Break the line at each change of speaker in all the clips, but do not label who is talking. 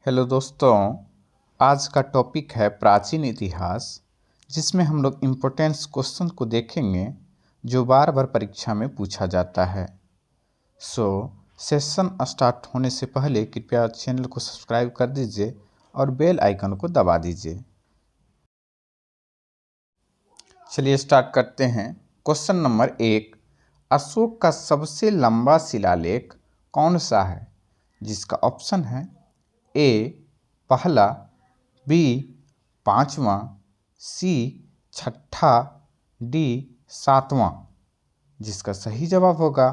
Hello दोस्तों, आज का टॉपिक है प्राचीन इतिहास, जिसमें हम लोग इम्पोर्टेंस क्वेश्चन को देखेंगे जो बार बार परीक्षा में पूछा जाता है। सेशन स्टार्ट होने से पहले कृपया चैनल को सब्सक्राइब कर दीजिए और बेल आइकन को दबा दीजिए। चलिए स्टार्ट करते हैं। क्वेश्चन नंबर 1, अशोक का सबसे लंबा शिलालेख कौन सा है? जिसका ऑप्शन है ए पहला, बी पाँचवा, सी छठा, डी सातवां। जिसका सही जवाब होगा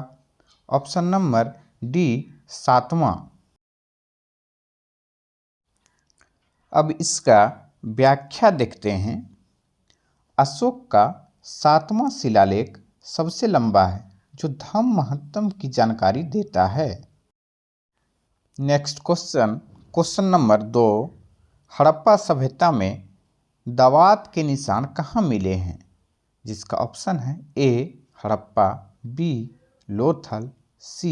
ऑप्शन नंबर डी सातवां। अब इसका व्याख्या देखते हैं। अशोक का सातवां शिलालेख सबसे लंबा है, जो धम्म महत्तम की जानकारी देता है। नेक्स्ट क्वेश्चन नंबर 2, हड़प्पा सभ्यता में दावात के निशान कहाँ मिले हैं? जिसका ऑप्शन है ए हड़प्पा, बी लोथल, सी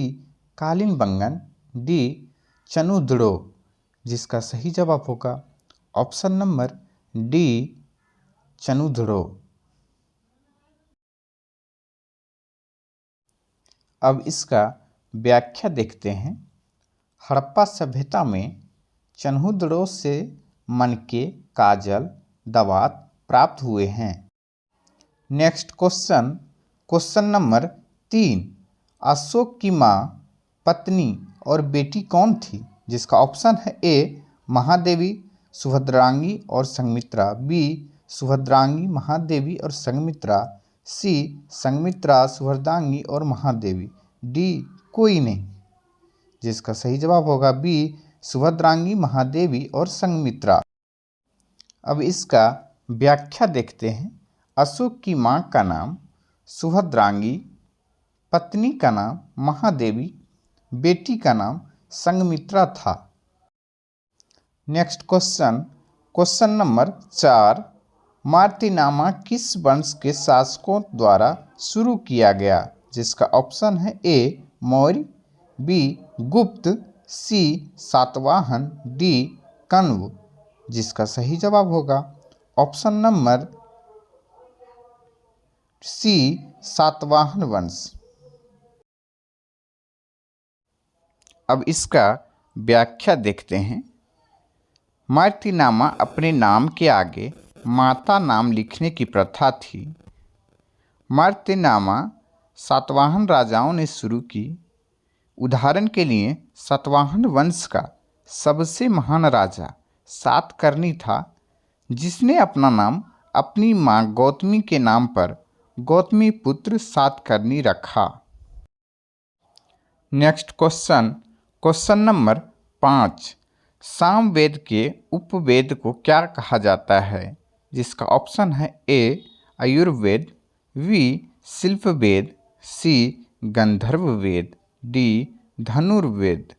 कालिंबंगन, डी चनुद्रो। जिसका सही जवाब होगा ऑप्शन नंबर डी चनुद्रो। अब इसका व्याख्या देखते हैं। हड़प्पा सभ्यता में चन्हुद्रो से मनके, काजल, दावात प्राप्त हुए हैं। नेक्स्ट क्वेश्चन नंबर 3, अशोक की माँ, पत्नी और बेटी कौन थी? जिसका ऑप्शन है ए महादेवी, सुभद्रांगी और संघमित्रा, बी सुभद्रांगी, महादेवी और संघमित्रा, सी संघमित्रा, सुभद्रांगी और महादेवी, डी कोई नहीं। जिसका सही जवाब होगा बी सुभद्रांगी, महादेवी और संघमित्रा। अब इसका व्याख्या देखते हैं। अशोक की माँ का नाम सुभद्रांगी, पत्नी का नाम महादेवी, बेटी का नाम संघमित्रा था। नेक्स्ट क्वेश्चन नंबर 4, मार्तिनामा किस वंश के शासकों द्वारा शुरू किया गया? जिसका ऑप्शन है ए मौर्य, बी गुप्त, सी सातवाहन, डी कण्व। जिसका सही जवाब होगा ऑप्शन नंबर सी सातवाहन वंश। अब इसका व्याख्या देखते हैं। मार्तिनामा अपने नाम के आगे माता नाम लिखने की प्रथा थी। मार्तिनामा सातवाहन राजाओं ने शुरू की। उदाहरण के लिए सातवाहन वंश का सबसे महान राजा सातकर्णी था, जिसने अपना नाम अपनी मां गौतमी के नाम पर गौतमी पुत्र सातकर्णी रखा। नेक्स्ट क्वेश्चन नंबर 5, सामवेद के उपवेद को क्या कहा जाता है? जिसका ऑप्शन है ए आयुर्वेद, बी शिल्पवेद, सी गंधर्ववेद, डी धनुर्वेद।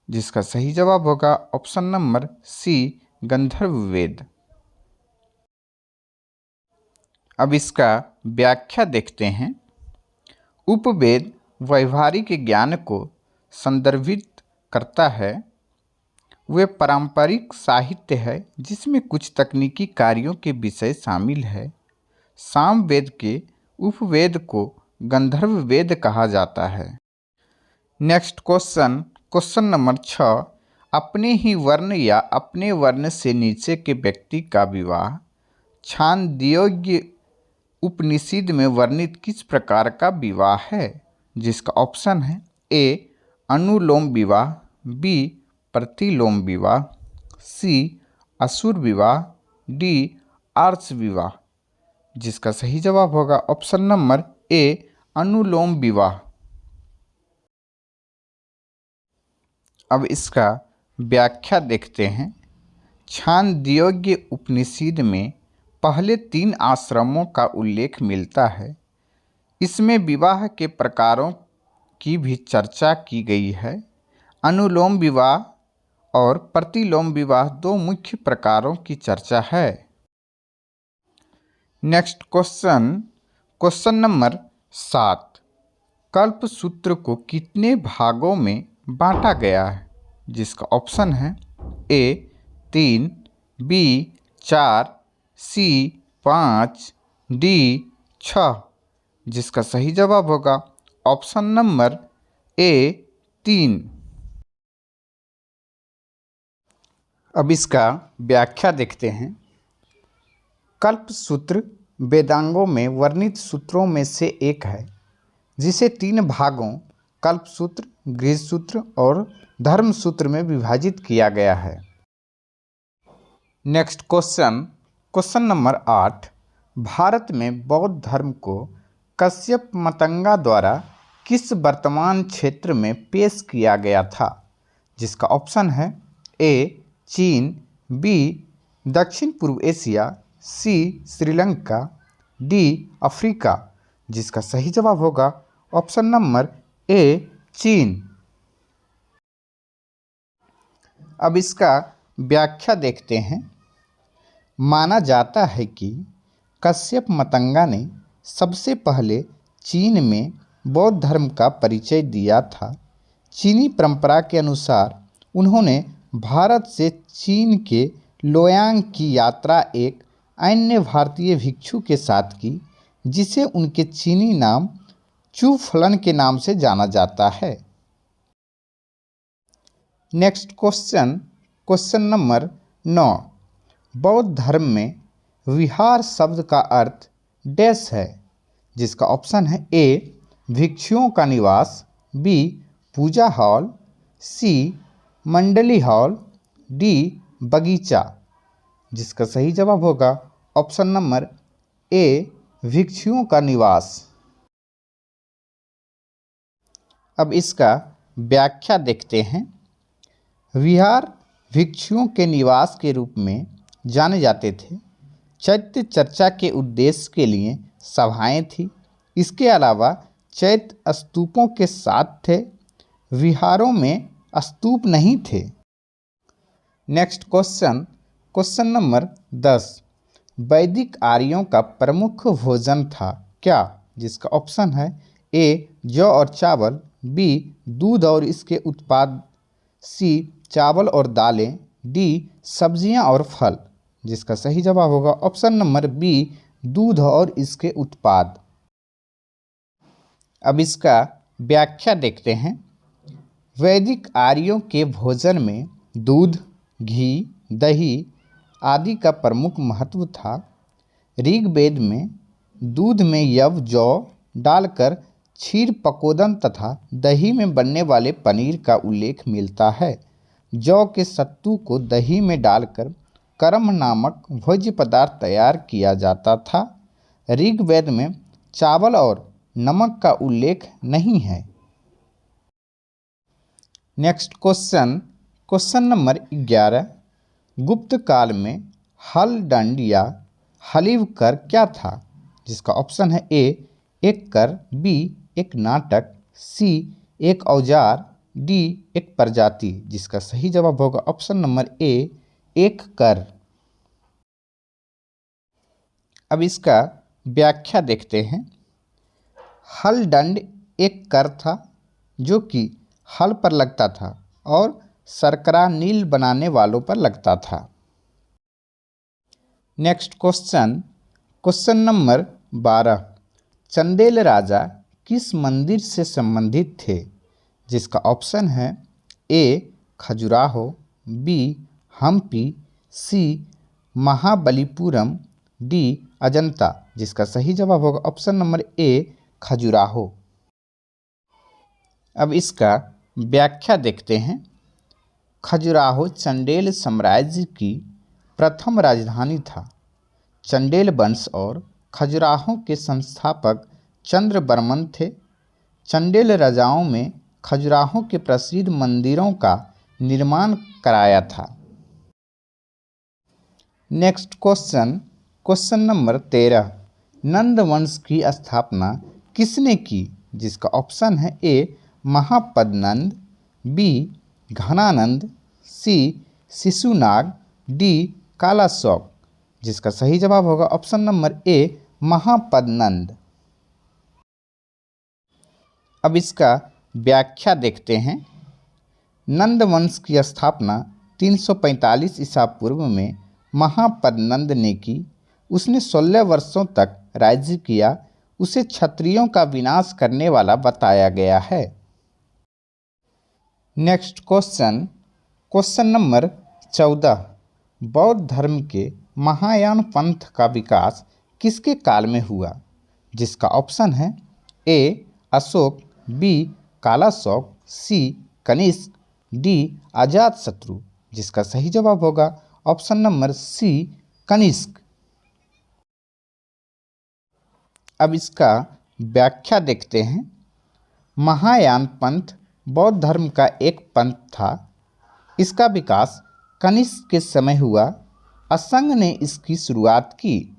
जिसका सही जवाब होगा ऑप्शन नंबर सी गंधर्ववेद। अब इसका व्याख्या देखते हैं। उपवेद व्यवहारिक ज्ञान को संदर्भित करता है। वे पारंपरिक साहित्य है जिसमें कुछ तकनीकी कार्यों के विषय शामिल है। सामवेद के उपवेद को गंधर्ववेद कहा जाता है। नेक्स्ट क्वेश्चन नंबर 6, अपने ही वर्ण या अपने वर्ण से नीचे के व्यक्ति का विवाह छांदोग्य उपनिषद में वर्णित किस प्रकार का विवाह है? जिसका ऑप्शन है ए अनुलोम विवाह, बी प्रतिलोम विवाह, सी असुर विवाह, डी आर्ष विवाह। जिसका सही जवाब होगा ऑप्शन नंबर ए अनुलोम विवाह। अब इसका व्याख्या देखते हैं। छांदोग्य उपनिषद में पहले 3 आश्रमों का उल्लेख मिलता है। इसमें विवाह के प्रकारों की भी चर्चा की गई है। अनुलोम विवाह और प्रतिलोम विवाह 2 मुख्य प्रकारों की चर्चा है। नेक्स्ट क्वेश्चन नंबर 7, कल्पसूत्र को कितने भागों में बांटा गया है? जिसका ऑप्शन है ए 3, बी 4, सी 5, डी 6, जिसका सही जवाब होगा ऑप्शन नंबर ए 3। अब इसका व्याख्या देखते हैं। कल्पसूत्र वेदांगों में वर्णित सूत्रों में से एक है, जिसे 3 भागों कल्पसूत्र, गृह्यसूत्र और धर्मसूत्र में विभाजित किया गया है। Next question number 8। भारत में बौद्ध धर्म को कश्यप मतंगा द्वारा किस वर्तमान क्षेत्र में पेश किया गया था? जिसका ऑप्शन है ए चीन, बी दक्षिण पूर्व एशिया, सी श्रीलंका, डी अफ्रीका, जिसका सही जवाब होगा ऑप्शन नंबर ए चीन। अब इसका व्याख्या देखते हैं। माना जाता है कि कश्यप मतंगा ने सबसे पहले चीन में बौद्ध धर्म का परिचय दिया था। चीनी परंपरा के अनुसार उन्होंने भारत से चीन के लोयांग की यात्रा एक अन्य भारतीय भिक्षु के साथ की, जिसे उनके चीनी नाम चू फलन के नाम से जाना जाता है। Next question number 9। बौद्ध धर्म में विहार शब्द का अर्थ डैश है? जिसका ऑप्शन है ए भिक्षुओं का निवास, बी पूजा हॉल, सी मंडली हॉल, डी बगीचा, जिसका सही जवाब होगा ऑप्शन नंबर ए भिक्षुओं का निवास। अब इसका व्याख्या देखते हैं। विहार भिक्षुओं के निवास के रूप में जाने जाते थे। चैत्य चर्चा के उद्देश्य के लिए सभाएं थी। इसके अलावा चैत्य स्तूपों के साथ थे। विहारों में स्तूप नहीं थे। Next question number 10। वैदिक आर्यों का प्रमुख भोजन था क्या? जिसका ऑप्शन है ए जौ और चावल, बी दूध और इसके उत्पाद, सी चावल और दालें, डी सब्जियां और फल, जिसका सही जवाब होगा ऑप्शन नंबर बी दूध और इसके उत्पाद। अब इसका व्याख्या देखते हैं। वैदिक आर्यों के भोजन में दूध, घी, दही आदि का प्रमुख महत्व था। ऋग्वेद में दूध में यव जौ डालकर क्षीर पकोदन तथा दही में बनने वाले पनीर का उल्लेख मिलता है। जौ के सत्तू को दही में डालकर कर्म नामक भोज्य पदार्थ तैयार किया जाता था। ऋग्वेद में चावल और नमक का उल्लेख नहीं है। Next question number 11। गुप्त काल में हल दंड या हलीव कर क्या था? जिसका ऑप्शन है ए एक कर, बी एक नाटक, सी एक औजार, डी एक प्रजाति, जिसका सही जवाब होगा ऑप्शन नंबर ए एक कर। अब इसका व्याख्या देखते हैं। हल दंड एक कर था जो कि हल पर लगता था और शर्करा नील बनाने वालों पर लगता था। Next question number 12। चंदेल राजा किस मंदिर से संबंधित थे? जिसका ऑप्शन है ए खजुराहो, बी हम्पी, सी महाबलीपुरम, डी अजंता, जिसका सही जवाब होगा ऑप्शन नंबर ए खजुराहो। अब इसका व्याख्या देखते हैं। खजुराहो चंदेल साम्राज्य की प्रथम राजधानी था। चंदेल वंश और खजुराहो के संस्थापक चंद्रवर्मन थे। चंदेल राजाओं में खजुराहो के प्रसिद्ध मंदिरों का निर्माण कराया था। Next question number 13। नंद वंश की स्थापना किसने की? जिसका ऑप्शन है ए महापद्नंद, बी घनानंद, सी शिशुनाग, डी कालाशौक, जिसका सही जवाब होगा ऑप्शन नंबर ए महापद्नंद। अब इसका व्याख्या देखते हैं। नंद वंश की स्थापना 345 ईसा पूर्व में महापद्नंद ने की। उसने 16 वर्षों तक राज्य किया। उसे क्षत्रियों का विनाश करने वाला बताया गया है। Next question, question number 14। बौद्ध धर्म के महायान पंथ का विकास किसके काल में हुआ? जिसका ऑप्शन है ए अशोक, बी कालाशौक, सी कनिष्क, डी अजातशत्रु। जिसका सही जवाब होगा ऑप्शन नंबर सी कनिष्क। अब इसका व्याख्या देखते हैं। महायान पंथ बौद्ध धर्म का एक पंथ था। इसका विकास कनिष्क के समय हुआ। असंग ने इसकी शुरुआत की।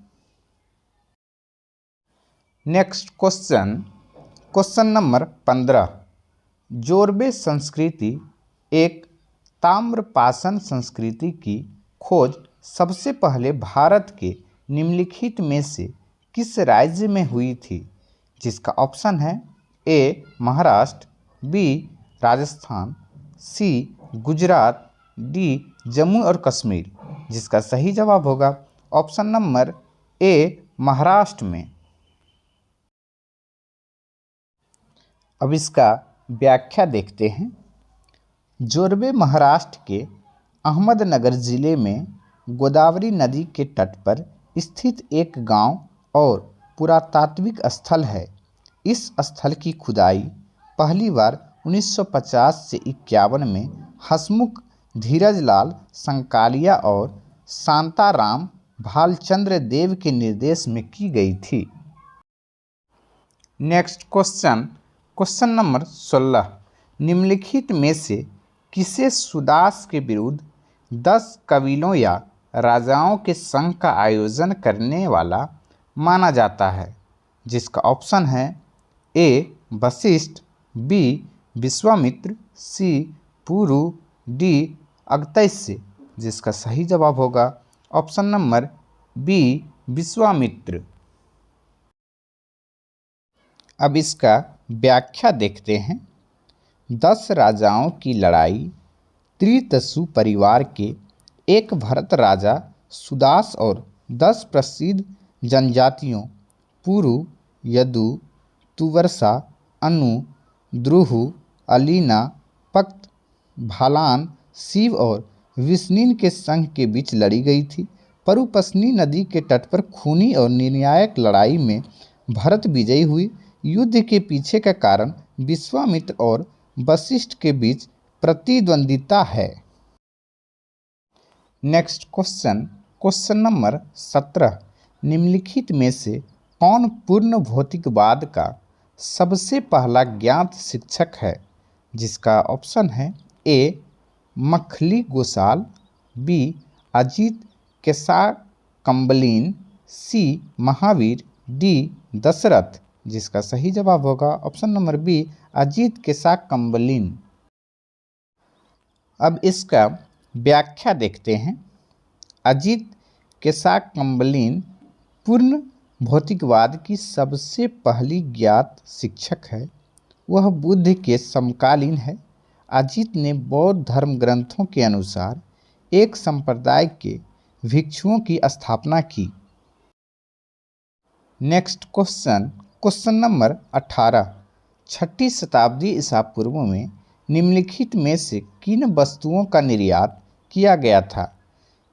Next question, question number 15। जोरबे संस्कृति एक ताम्रपाषाण संस्कृति की खोज सबसे पहले भारत के निम्नलिखित में से किस राज्य में हुई थी? जिसका ऑप्शन है ए महाराष्ट्र, बी राजस्थान, सी गुजरात, डी जम्मू और कश्मीर। जिसका सही जवाब होगा ऑप्शन नंबर ए महाराष्ट्र में। अब इसका व्याख्या देखते हैं। जोरबे महाराष्ट्र के अहमदनगर जिले में गोदावरी नदी के तट पर स्थित एक गांव और पुरातात्विक स्थल है। इस स्थल की खुदाई पहली बार 1950 से 51 में हसमुख धीरजलाल संकालिया और शांताराम भालचंद्र देव के निर्देश में की गई थी। Next question, question number 16। निम्नलिखित में से किसे सुदास के विरुद्ध 10 कबीलों या राजाओं के संघ का आयोजन करने वाला माना जाता है? जिसका ऑप्शन है ए वशिष्ठ, बी विश्वामित्र, सी पुरु, डी अगस्त्य। जिसका सही जवाब होगा ऑप्शन नंबर बी विश्वामित्र। अब इसका व्याख्या देखते हैं। 10 राजाओं की लड़ाई त्रितसु परिवार के एक भरत राजा सुदास और 10 प्रसिद्ध जनजातियों पुरु, यदु, तुवर्सा, अनु, द्रुहु, अलीना, पक्त, भालान, शिव और विष्णिन के संघ के बीच लड़ी गई थी। परुपस्नी नदी के तट पर खूनी और निर्णायक लड़ाई में भरत विजयी हुई। युद्ध के पीछे का कारण विश्वामित्र और वशिष्ठ के बीच प्रतिद्वंदिता है। Next question, question number 17। निम्नलिखित में से कौन पूर्ण भौतिकवाद का सबसे पहला ज्ञात शिक्षक है? जिसका ऑप्शन है ए मखली गोसाल, बी अजित केशाकम्बलीन, सी महावीर, डी दशरथ। जिसका सही जवाब होगा ऑप्शन नंबर बी अजित केशाकम्बलीन। अब इसका व्याख्या देखते हैं। अजित केशाकम्बलीन पूर्ण भौतिकवाद की सबसे पहली ज्ञात शिक्षक है। वह बुद्ध के समकालीन है। अजित ने बौद्ध धर्म ग्रंथों के अनुसार एक संप्रदाय के भिक्षुओं की स्थापना की। Next question, question number 18। 6ठी शताब्दी ईसा पूर्व में निम्नलिखित में से किन वस्तुओं का निर्यात किया गया था?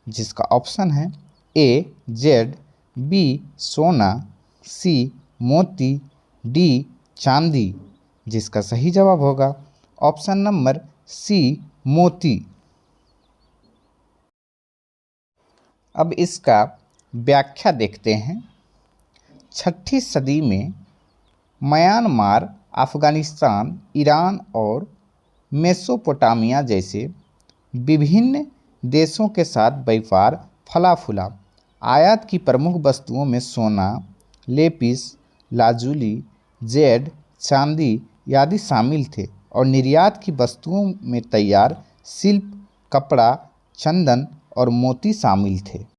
जिसका ऑप्शन है ए जेड, बी सोना, सी मोती, डी चांदी। जिसका सही जवाब होगा ऑप्शन नंबर सी मोती। अब इसका व्याख्या देखते हैं। 6ठी सदी में म्यांमार, अफगानिस्तान, ईरान और मेसोपोटामिया जैसे विभिन्न देशों के साथ व्यापार फला फूला। आयात की प्रमुख वस्तुओं में सोना, लेपिस लाजुली, जेड, चांदी आदि शामिल थे और निर्यात की वस्तुओं में तैयार शिल्प, कपड़ा, चंदन और मोती शामिल थे।